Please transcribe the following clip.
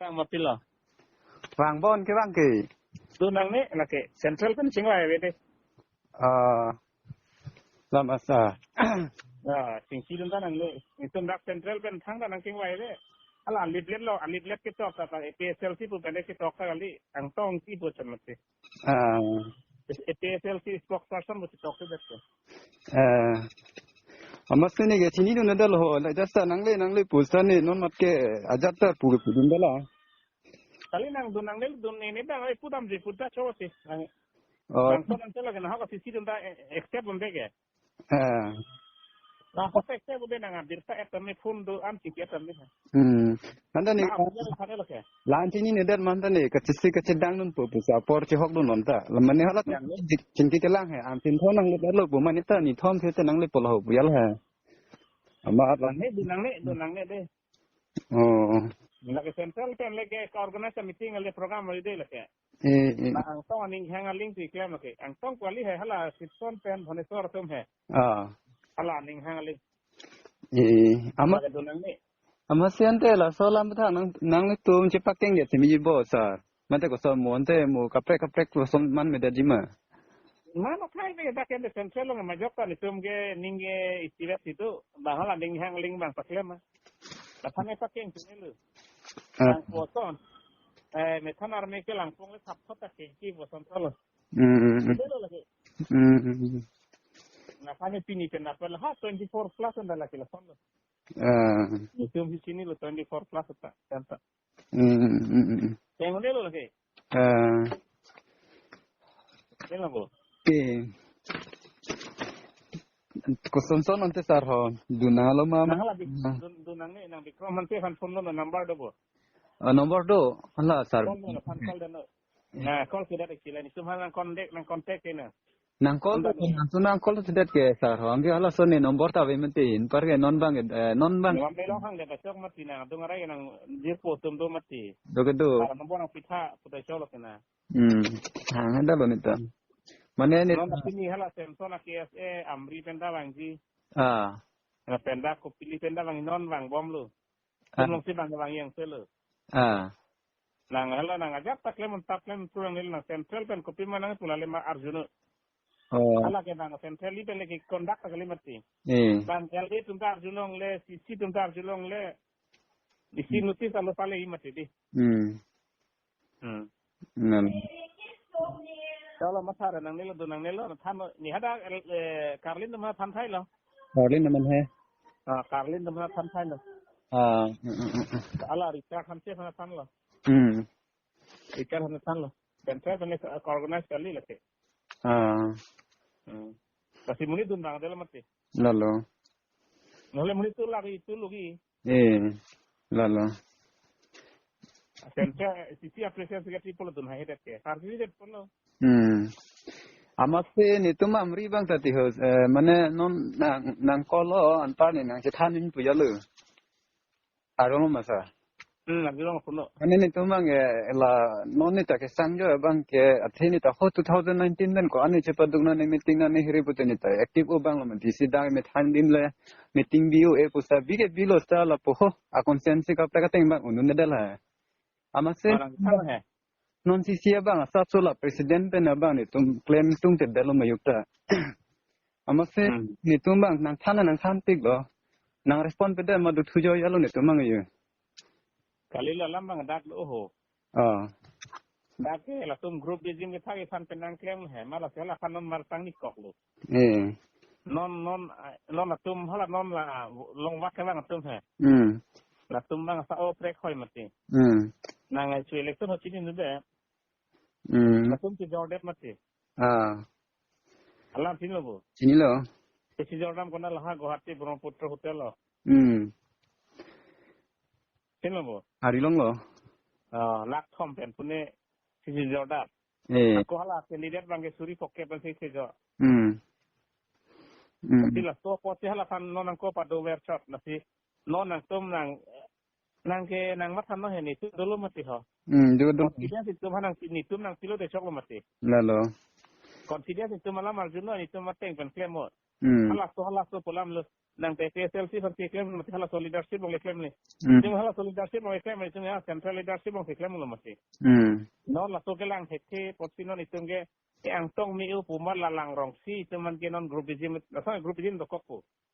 Bang mapilo. Vàng bon cái bang kỳ. Tu nang ne na ke central kan singwai we de. Làm sao? Sing sidun ta nang le. Itu dak central kan thang ta nang singwai le. Ala alit let ke tok ta PSL si pu pende ke tok ta kali ang tong si pu chan mate. PSL si spokesperson bu tok ta det. Amma sini ke sini tu nadal ho. Like jasa nang le pusan ni non mat ke ajat ta pu pudun dala. Kali nang le dun ni bang ai putam ji putta chaw si. Nang so nang tela kan ha ka si sidun ta accept bende ke. Nah, kok saya udah nangabir saya etami fundo anti etami. Nanti nih, lanci ini nedar mantan nih, kecedang nun pupusa, porci hok nun nonta. Lemah nih halat, cengki kelang he, antin thon nang lepar lo, buman itu nih thon sih nang lepar lo, buyal he. Amat lah. Dunang nih deh. Oh. Lagi central kan lagi organisasi meeting lagi program lagi deh lagi. Nah, angtong aning hangaling tu iklan lagi. Angtong kuali he, hala sitson pen honesor tum he. Hala aning hangaling. Ama siante lah solam betah nang itu cepat kengget semi bosa. Mata ko som monte mo kaprek lo som man meda jima. Mana kai be dak ende central lo majok kan itu mge ninge istilah situ bahal aning hangaling bang paklem. Lapane pakeng sini lu. Lang poton. Metan arme ke langsung le sapot ta kengki boson tolo. Nakanya pini kenapa lah 24 plus anda lagi lah sono. Itu di sini lo 24 plus tak cantik. Yang mana lo lagi? Yang apa? Kusonson nanti sarho dunalo mama. Nang lagi dunangnya nang bikrom nanti handphone lo number do bo. Nomor do, Allah sar. Nah, call tidak istilah itu malah kontak ini. Nang call tu tidak ke sar. Angge Allah sone nomor ta be mentin. Pergi non bang. Nomor belong hang de besok mati na. Dung arai nang dia potum do mati. Dogedo. Para nombor nang pita putai colok na. Hang ada lo nita. Mana ni? Nomor sini hala Samsung na KSA Amri penda bangji. Na penda ko pilih penda bang non bang bom lu. Belum si bang yang selo. Nang hala nang ajak taklem tulang nil nang central pen kopi mana tulale ma Arjuna. Hala ke nang central pen lagi kondak kali mati. Bang LD tuntar Arjulong le sisi tuntar Arjulong le. Di sini nuti selalu pale mati di. Kalau masara nang nilo tham ni hada Karlin nama tham thai lo. Karlin nama he. Karlin nama tham thai lo. Ala Richard tham se tham lo. Richard tham lo. Central pen organize kali lah ke. Kasi muni dun bang dalam mati. Lalu. Nolai muni tu lagi. Lalu. Central sisi apresiasi kita pula dun hai dah ke. Karbi dah pula. Amat se ni tu mamri bang tadi hos. Mana non nang kolo antar ni nang cetanin punya lu. Arong masa. Lagi orang pula. Ani ni tu mang la non ni tak kesan jo bang ke athini tak ho 2019 dan ko ani cepat dugna ni meeting na ni hiri putu ni tak aktif o bang lo disi dang me thandin le meeting bio e pusa bige bilo sta la poho a konsensi ka ta kateng bang unun ne dala amase non si sia bang sa sola president pe na bang ni tum claim tung te dalo mayukta amase ni tum bang nang thana nang thantik lo nang respond pe da madu thujo yalo ni tum mang yu Kali lalam bang dak lo ho. Dak ke la tum group dijim ke thagi fan penang klem he malah sela kan non martang ni kok lo. Non la tum hala non la long wak bang tum he. La tum bang sa o prek khoi mati. Nang ai chui election ho chini nube. La tum ti jordet mati. Alam sini lo bo. Sini lo. Si Jordan kona laha Guwahati Brahmaputra hotel lo. Sino bo? Harilong lo. Lak thom pen pune si Jordan. Ako hala candidate bangge suri pokke pen si jo. Sila to po si hala kan non ko pa do workshop na si non nang tum nang ke nang mathan no he ni tu dulu mati ho. Dulu. Confidence itu nang ni tum nang silo de chok lo mati. Lalo. Confidence itu malam Arjuna ni tum mateng pen claim mo. Hala to pulam lo nang TPSLC seperti klaim masih halah solidarship boleh klaim ni. Cuma halah solidarship boleh klaim itu ni central leadership boleh klaim belum masih. Non lah tu kelang heke porsinon itu nge yang tong miu pumat lalang rongsi cuman kenon grupizim, asal grupizim dokokku.